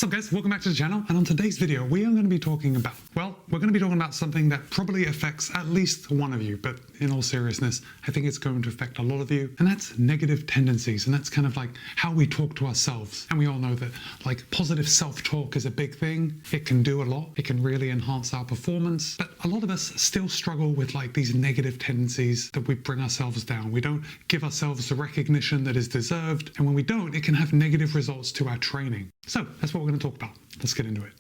What's up guys, welcome back to the channel, and on today's video we are going to be talking about, something that probably affects at least one of you, but in all seriousness I think it's going to affect a lot of you, and that's negative tendencies. And that's kind of like how we talk to ourselves. And we all know that like positive self-talk is a big thing. It can do a lot, it can really enhance our performance, but a lot of us still struggle with like these negative tendencies that we bring ourselves down. We don't give ourselves the recognition that is deserved, and when we don't, it can have negative results to our training. So that's what we're going to talk about. Let's get into it.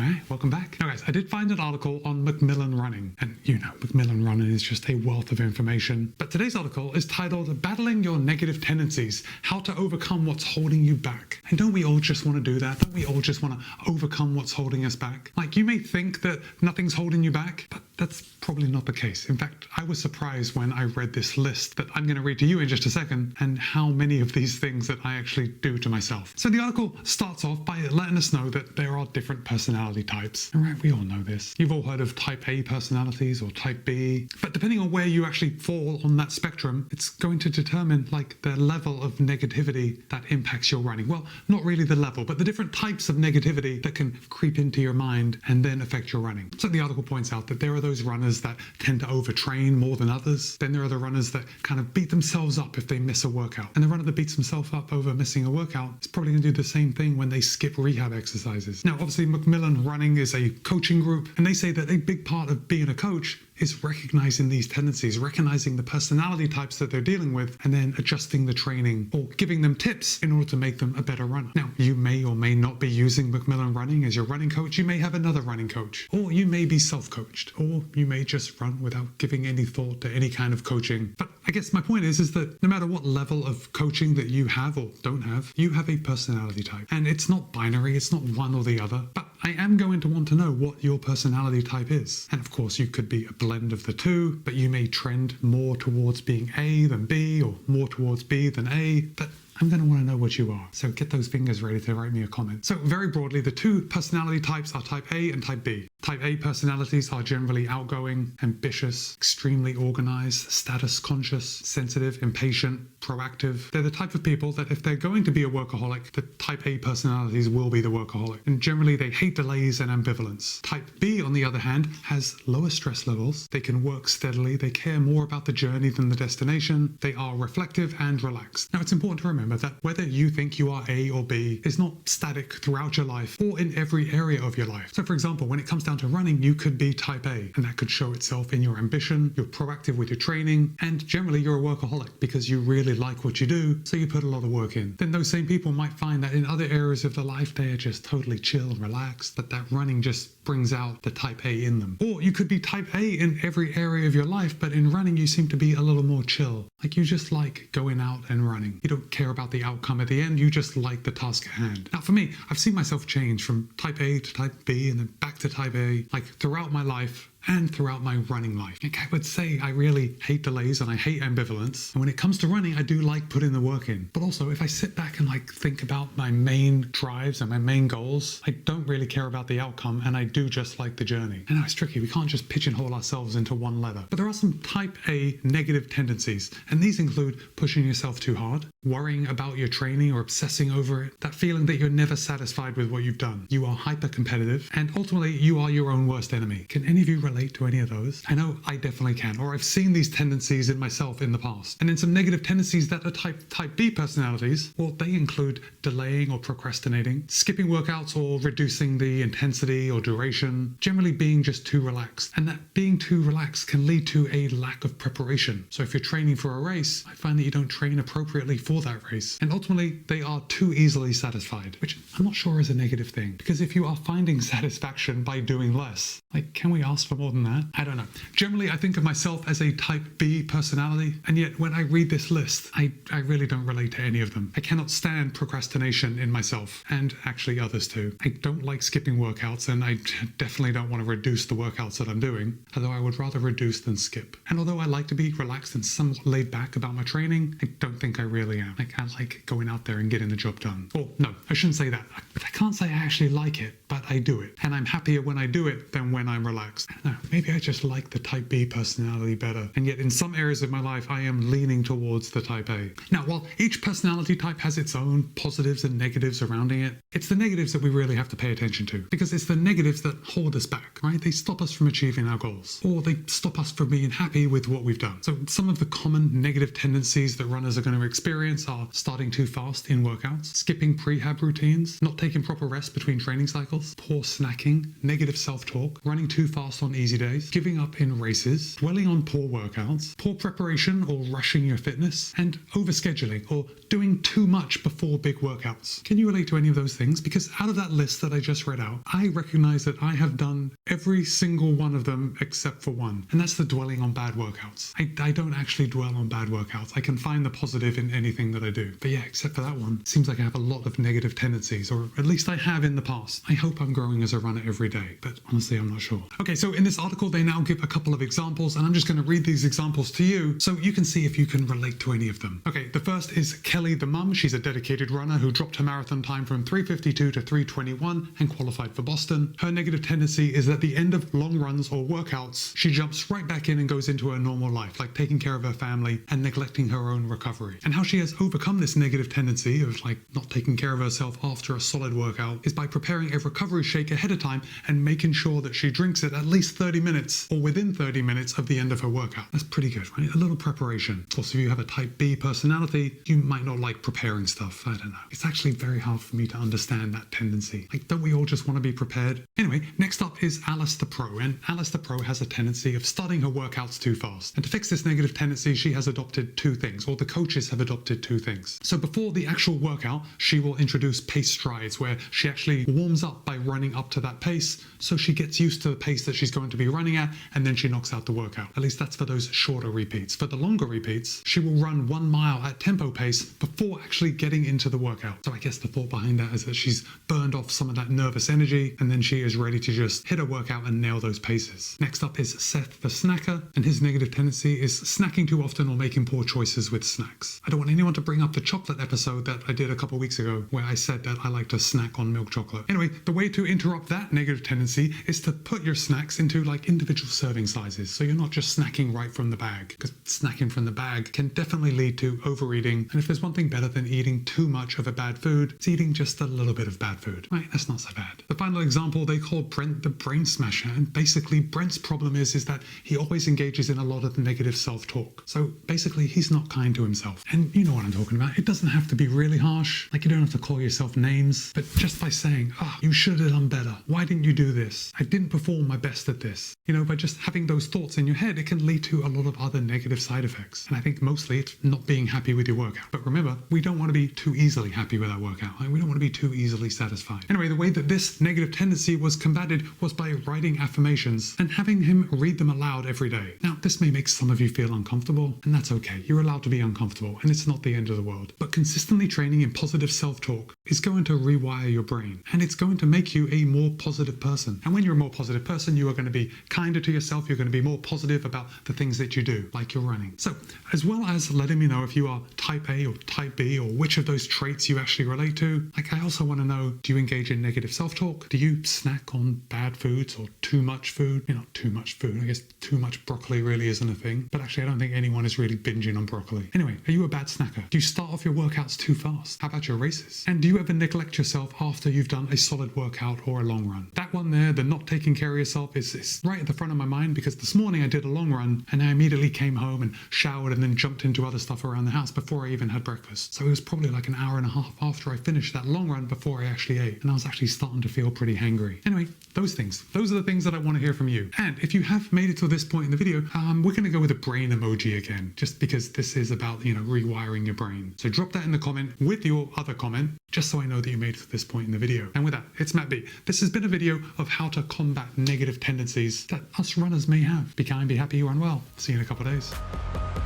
Alright, welcome back. Now guys, I did find an article on Macmillan Running, and you know, Macmillan Running is just a wealth of information. But today's article is titled Battling Your Negative Tendencies, How to Overcome What's Holding You Back. And don't we all just want to do that? Don't we all just want to overcome what's holding us back? Like, you may think that nothing's holding you back, but that's probably not the case. In fact, I was surprised when I read this list that I'm going to read to you in just a second, and how many of these things that I actually do to myself. So the article starts off by letting us know that there are different personality types. All right, we all know this. You've all heard of type A personalities or type B, but depending on where you actually fall on that spectrum, it's going to determine like the level of negativity that impacts your running. Well, not really the level, but the different types of negativity that can creep into your mind and then affect your running. So the article points out that there are those runners that tend to overtrain more than others. Then there are the runners that kind of beat themselves up if they miss a workout. And the runner that beats himself up over missing a workout is probably going to do the same thing when they skip rehab exercises. Now, obviously, Macmillan Running is a coaching group, and they say that a big part of being a coach is recognizing these tendencies, recognizing the personality types that they're dealing with, and then adjusting the training or giving them tips in order to make them a better runner. Now, you may or may not be using Macmillan Running as your running coach. You may have another running coach, or you may be self-coached, or you may just run without giving any thought to any kind of coaching. But I guess my point is that no matter what level of coaching that you have or don't have, you have a personality type. And it's not binary, it's not one or the other, but I am going to want to know what your personality type is. And of course, you could be a blend of the two, but you may trend more towards being A than B, or more towards B than A, but I'm going to want to know what you are. So get those fingers ready to write me a comment. So very broadly, the two personality types are type A and type B. Type A personalities are generally outgoing, ambitious, extremely organized, status conscious, sensitive, impatient, proactive. They're the type of people that if they're going to be a workaholic, the type A personalities will be the workaholic. And generally they hate delays and ambivalence. Type B, on the other hand, has lower stress levels. They can work steadily. They care more about the journey than the destination. They are reflective and relaxed. Now, it's important to remember that whether you think you are A or B is not static throughout your life or in every area of your life. So for example, when it comes down to running, you could be type A, and that could show itself in your ambition. You're proactive with your training, and generally you're a workaholic because you really like what you do, so you put a lot of work in. Then those same people might find that in other areas of their life they are just totally chill and relaxed, but that running just brings out the type A in them. Or you could be type A in every area of your life, but in running you seem to be a little more chill. Like, you just like going out and running. You don't care about the outcome at the end, you just like the task at hand. Now for me, I've seen myself change from type A to type B and then back to type A, like throughout my life and throughout my running life. Like, I would say I really hate delays and I hate ambivalence. And when it comes to running, I do like putting the work in. But also, if I sit back and like think about my main drives and my main goals, I don't really care about the outcome, and I do just like the journey. I know it's tricky. We can't just pigeonhole ourselves into one letter. But there are some type A negative tendencies, and these include pushing yourself too hard, worrying about your training or obsessing over it, that feeling that you're never satisfied with what you've done. You are hyper competitive, and ultimately you are your own worst enemy. Can any of you relate to any of those? I know I definitely can, or I've seen these tendencies in myself in the past. And then some negative tendencies that are type B personalities, well, they include delaying or procrastinating, skipping workouts or reducing the intensity or duration, generally being just too relaxed. And that being too relaxed can lead to a lack of preparation. So if you're training for a race, I find that you don't train appropriately for that race. And ultimately, they are too easily satisfied, which I'm not sure is a negative thing, because if you are finding satisfaction by doing less, like, can we ask for more than that? I don't know. Generally, I think of myself as a type B personality, and yet when I read this list, I really don't relate to any of them. I cannot stand procrastination in myself, and actually others too. I don't like skipping workouts, and I definitely don't want to reduce the workouts that I'm doing, although I would rather reduce than skip. And although I like to be relaxed and somewhat laid back about my training, I don't think I really am. Like, I like going out there and getting the job done. Or no, I shouldn't say that. But I can't say I actually like it, but I do it. And I'm happier when I do it than when I'm relaxed. I don't know, maybe I just like the type B personality better. And yet in some areas of my life, I am leaning towards the type A. Now, while each personality type has its own positives and negatives surrounding it, it's the negatives that we really have to pay attention to, because it's the negatives that hold us back, right? They stop us from achieving our goals, or they stop us from being happy with what we've done. So some of the common negative tendencies that runners are going to experience are starting too fast in workouts, skipping prehab routines, not taking proper rest between training cycles, poor snacking, negative self-talk, running too fast on easy days, giving up in races, dwelling on poor workouts, poor preparation or rushing your fitness, and overscheduling or doing too much before big workouts. Can you relate to any of those things? Because out of that list that I just read out, I recognize that I have done every single one of them except for one, and that's the dwelling on bad workouts. I don't actually dwell on bad workouts. I can find the positive in anything that I do. But yeah, except for that one, it seems like I have a lot of negative tendencies, or at least I have in the past. I hope I'm growing as a runner every day, but honestly, I'm not sure. Okay, so in this article, they now give a couple of examples, and I'm just going to read these examples to you so you can see if you can relate to any of them. Okay, the first is Kelly the mum. She's a dedicated runner who dropped her marathon time from 3:52 to 3:21 and qualified for Boston. Her negative tendency is at the end of long runs or workouts, she jumps right back in and goes into her normal life, like taking care of her family and neglecting her own recovery. And how she has overcome this negative tendency of like not taking care of herself after a solid workout is by preparing a recovery shake ahead of time and making sure that she drinks it at least 30 minutes or within 30 minutes of the end of her workout. That's pretty good, right? A little preparation. Of course, if you have a type B personality, you might not like preparing stuff. I don't know. It's actually very hard for me to understand that tendency. Like, don't we all just want to be prepared? Anyway, next up is Alice the Pro, and Alice the Pro has a tendency of starting her workouts too fast. And to fix this negative tendency, she has adopted two things, or the coaches have adopted two things. So before the actual workout, she will introduce pace strides where she actually warms up by running up to that pace, so she gets used to the pace that she's going to be running at, and then she knocks out the workout. At least that's for those shorter repeats. For the longer repeats, she will run 1 mile at tempo pace before actually getting into the workout. So I guess the thought behind that is that she's burned off some of that nervous energy, and then she is ready to just hit a workout and nail those paces. Next up is Seth the snacker, and his negative tendency is snacking too often or making poor choices with snacks. I don't want anyone to bring up the chocolate episode that I did a couple weeks ago where I said that I like to snack on milk chocolate. Anyway, the way to interrupt that negative tendency is to put your snacks into like individual serving sizes, so you're not just snacking right from the bag, because snacking from the bag can definitely lead to overeating. And if there's one thing better than eating too much of a bad food, it's eating just a little bit of bad food. Right? That's not so bad. The final example, they call Brent the brain smasher, and basically Brent's problem is that he always engages in a lot of negative self-talk. So basically he's not kind to himself. And you know what I'm talking about. It doesn't have to be really harsh. Like, you don't have to call yourself names, but just by saying, you should have done better. Why didn't you do this? I didn't perform my best at this. You know, by just having those thoughts in your head, it can lead to a lot of other negative side effects. And I think mostly it's not being happy with your workout. But remember, we don't want to be too easily happy with our workout. Like, we don't want to be too easily satisfied. Anyway, the way that this negative tendency was combated was by writing affirmations and having him read them aloud every day. Now, this may make some of you feel uncomfortable, and that's okay. You're allowed to be uncomfortable, and it's not the end of the world. But consistently training in positive self-talk is going to rewire your brain, and it's going to make you a more positive person. And when you're a more positive person, you are going to be kinder to yourself. You're going to be more positive about the things that you do, like your running. So, as well as letting me know if you are type A or type B, or which of those traits you actually relate to, like, I also want to know, do you engage in negative self-talk? Do you snack on bad foods or too much food? You know, too much food. I guess too much broccoli really isn't a thing, but actually I don't think anyone is really binging on broccoli. Anyway, are you a bad snacker? Do you start off your workouts too fast? How about your races? And do you ever neglect yourself after you've done a solid workout or a long run? That one there, the not taking care of yourself, is right at the front of my mind, because this morning I did a long run and I immediately came home and showered and then jumped into other stuff around the house before I even had breakfast. So it was probably like an hour and a half after I finished that long run before I actually ate, and I was actually starting to feel pretty hangry. Anyway, those are the things that I want to hear from you. And if you have made it to this point in the video, we're going to go with a brain emoji again, just because this is about, you know, rewiring your brain. So drop that in the comment with your other comment, just so I know that you made it to this point in the video. And with that, it's Matt B. This has been a video of how to combat negative tendencies that us runners may have. Be kind, be happy, run well. See you in a couple of days.